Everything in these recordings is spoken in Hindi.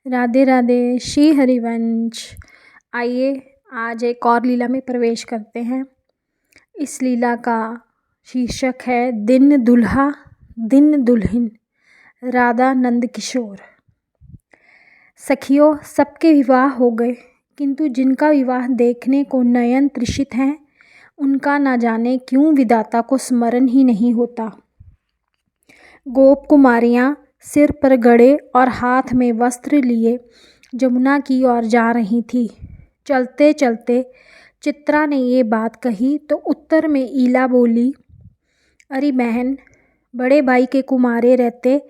राधे राधे श्री हरिवंश। आइए आज एक और लीला में प्रवेश करते हैं। इस लीला का शीर्षक है दिन दुल्हा दिन दुल्हन, राधा नंद किशोर। सखियों, सबके विवाह हो गए, किंतु जिनका विवाह देखने को नयन तृषित हैं, उनका न जाने क्यों विधाता को स्मरण ही नहीं होता। गोप कुमारियाँ सिर पर गड़े और हाथ में वस्त्र लिए जमुना की ओर जा रही थी। चलते चलते चित्रा ने ये बात कही तो उत्तर में ईला बोली, अरे बहन, बड़े भाई के कुमारे रहते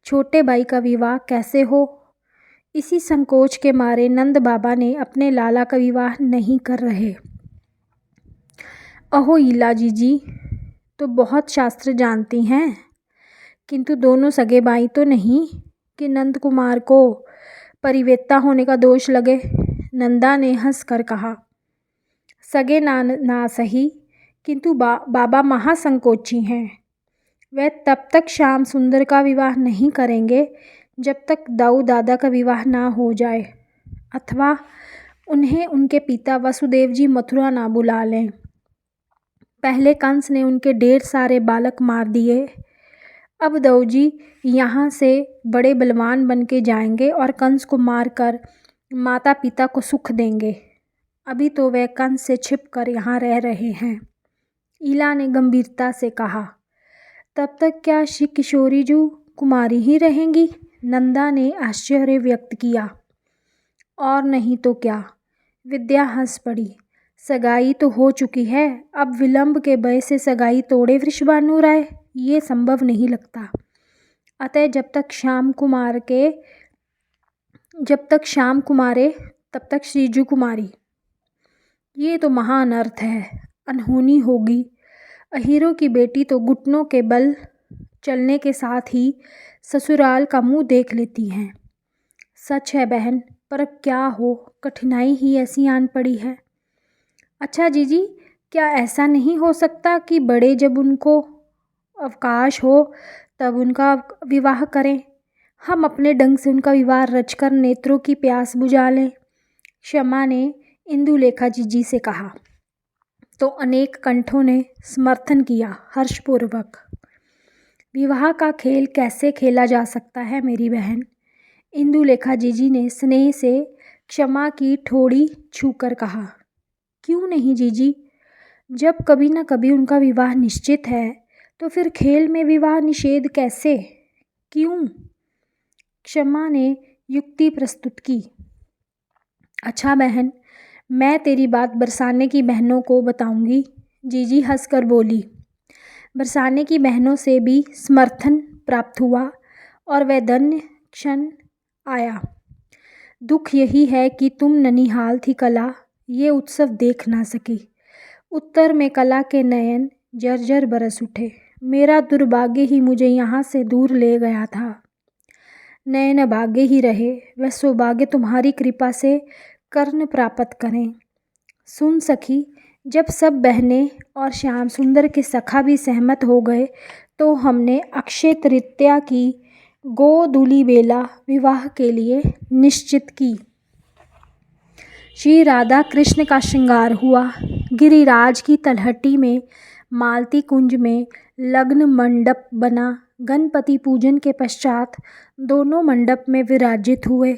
छोटे भाई का विवाह कैसे हो? इसी संकोच के मारे नंद बाबा ने अपने लाला का विवाह नहीं कर रहे। अहो ईला जीजी तो बहुत शास्त्र जानती हैं, किंतु दोनों सगे भाई तो नहीं कि नंद कुमार को परिवेत्ता होने का दोष लगे। नंदा ने हंस कर कहा, सगे ना सही, किंतु बाबा महासंकोची हैं। वह तब तक श्याम सुंदर का विवाह नहीं करेंगे जब तक दाऊ दादा का विवाह ना हो जाए, अथवा उन्हें उनके पिता वसुदेव जी मथुरा ना बुला लें। पहले कंस ने उनके ढेर सारे बालक मार दिए, अब दाऊ जी यहाँ से बड़े बलवान बन के जाएंगे और कंस को मारकर माता पिता को सुख देंगे। अभी तो वे कंस से छिप कर यहाँ रह रहे हैं। ईला ने गंभीरता से कहा, तब तक क्या श्री किशोरी जी कुमारी ही रहेंगी? नंदा ने आश्चर्य व्यक्त किया। और नहीं तो क्या, विद्या हंस पड़ी। सगाई तो हो चुकी है, अब विलंब के भय से सगाई तोड़े वृषभानु राय, ये संभव नहीं लगता। अतः जब तक श्याम कुमारे तब तक श्रीजू कुमारी। ये तो महान अर्थ है, अनहोनी होगी। अहीरों की बेटी तो घुटनों के बल चलने के साथ ही ससुराल का मुंह देख लेती हैं। सच है बहन, पर क्या हो, कठिनाई ही ऐसी आन पड़ी है। अच्छा जीजी, क्या ऐसा नहीं हो सकता कि बड़े जब उनको अवकाश हो तब उनका विवाह करें? हम अपने ढंग से उनका विवाह रचकर नेत्रों की प्यास बुझा लें। क्षमा ने इंदुलेखा जीजी से कहा तो अनेक कंठों ने समर्थन किया हर्षपूर्वक। विवाह का खेल कैसे खेला जा सकता है मेरी बहन? इंदुलेखा जीजी ने स्नेह से क्षमा की ठोड़ी छूकर कहा। क्यों नहीं जीजी, जब कभी न कभी उनका विवाह निश्चित है तो फिर खेल में विवाह निषेध कैसे? क्यों? क्षमा ने युक्ति प्रस्तुत की। अच्छा बहन, मैं तेरी बात बरसाने की बहनों को बताऊंगी, जीजी हंसकर बोली। बरसाने की बहनों से भी समर्थन प्राप्त हुआ और वह धन्य क्षण आया। दुख यही है कि तुम ननिहाल थी कला ये उत्सव देख ना सकी। उत्तर में कला के नयन जर्जर बरस उठे। मेरा दुर्भाग्य ही मुझे यहाँ से दूर ले गया था। नयन भाग्य ही रहे, वह सौभाग्य तुम्हारी कृपा से कर्ण प्राप्त करें। सुन सखी, जब सब बहनें और श्याम सुंदर के सखा भी सहमत हो गए तो हमने अक्षय तृतीया की गोधूली बेला विवाह के लिए निश्चित की। श्री राधा कृष्ण का श्रृंगार हुआ। गिरिराज की तलहटी में मालती कुंज में लग्न मंडप बना। गणपति पूजन के पश्चात दोनों मंडप में विराजित हुए।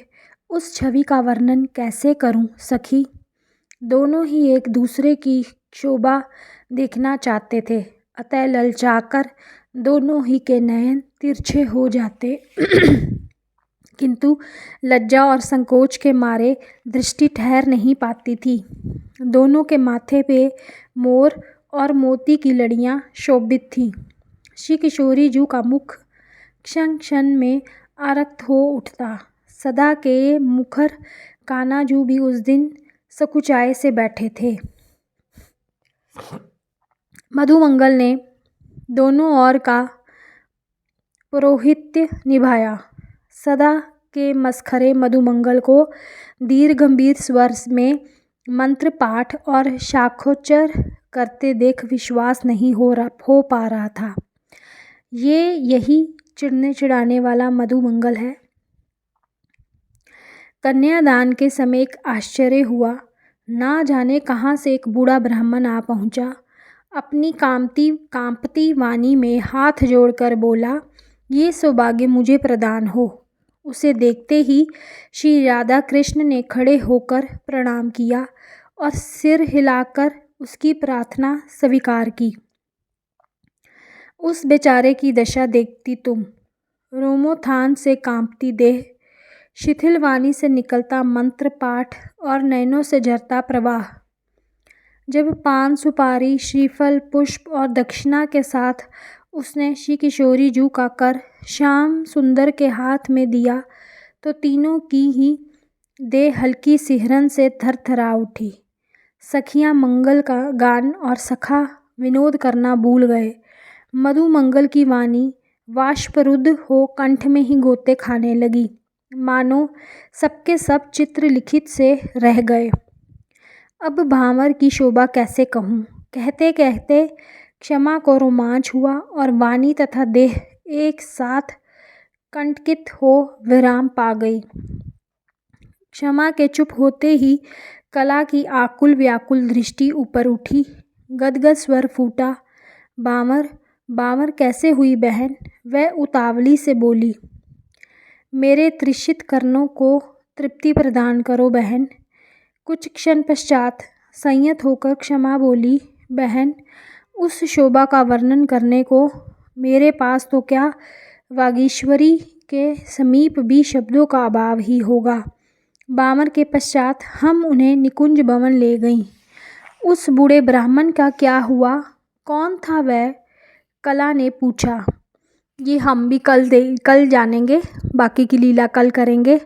उस छवि का वर्णन कैसे करूं सखी? दोनों ही एक दूसरे की शोभा देखना चाहते थे, अतः ललचाकर दोनों ही के नयन तिरछे हो जाते किंतु लज्जा और संकोच के मारे दृष्टि ठहर नहीं पाती थी। दोनों के माथे पे मोर और मोती की लड़ियाँ शोभित थीं। श्री किशोरी जू का मुख क्षण क्षण में आरक्त हो उठता। सदा के मुखर कानाजू भी उस दिन सकुचाए से बैठे थे। मधुमंगल ने दोनों ओर का पौरोहित्य निभाया। सदा के मसखरे मधुमंगल को दीर्घ गंभीर स्वर में मंत्र पाठ और शाखोच्चर करते देख विश्वास नहीं हो पा रहा था। यही चिढ़ने चिढ़ाने वाला मधुमंगल है। कन्यादान के समय एक आश्चर्य हुआ। ना जाने कहाँ से एक बूढ़ा ब्राह्मण आ पहुँचा। अपनी कांपती वाणी में हाथ जोड़कर बोला, ये सौभाग्य मुझे प्रदान हो। उसे देखते ही श्री राधा कृष्ण ने खड़े होकर प्रणाम किया और सिर हिलाकर उसकी प्रार्थना स्वीकार की। उस बेचारे की दशा देखती तुम, रोमोत्थान से कांपती देह, शिथिल वाणी से निकलता मंत्र पाठ और नयनों से झरता प्रवाह। जब पान सुपारी, श्रीफल, पुष्प और दक्षिणा के साथ उसने श्री किशोरी जू का कर श्याम सुंदर के हाथ में दिया तो तीनों की ही देह हल्की सिहरन से थरथरा उठी। सखियां मंगल का गान और सखा विनोद करना भूल गए। मधु मंगल की वाणी वाष्परुद्ध हो कंठ में ही गोते खाने लगी, मानो सबके सब चित्र लिखित से रह गए। अब भांवर की शोभा कैसे कहूँ। कहते कहते क्षमा को रोमांच हुआ और वाणी तथा देह एक साथ कंटकित हो विराम पा गई। क्षमा के चुप होते ही कला की आकुल व्याकुल दृष्टि ऊपर उठी। गदगद स्वर फूटा, बांवर बांवर कैसे हुई बहन। वह उतावली से बोली, मेरे तृषित कर्णों को तृप्ति प्रदान करो बहन। कुछ क्षण पश्चात संयत होकर क्षमा बोली, बहन उस शोभा का वर्णन करने को मेरे पास तो क्या, वागीश्वरी के समीप भी शब्दों का अभाव ही होगा। बांवर के पश्चात हम उन्हें निकुंज भवन ले गईं। उस बूढ़े ब्राह्मण का क्या हुआ, कौन था वह? कला ने पूछा। ये हम भी कल जानेंगे, बाकी की लीला कल करेंगे।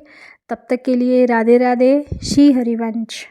तब तक के लिए राधे राधे। श्री हरिवंश।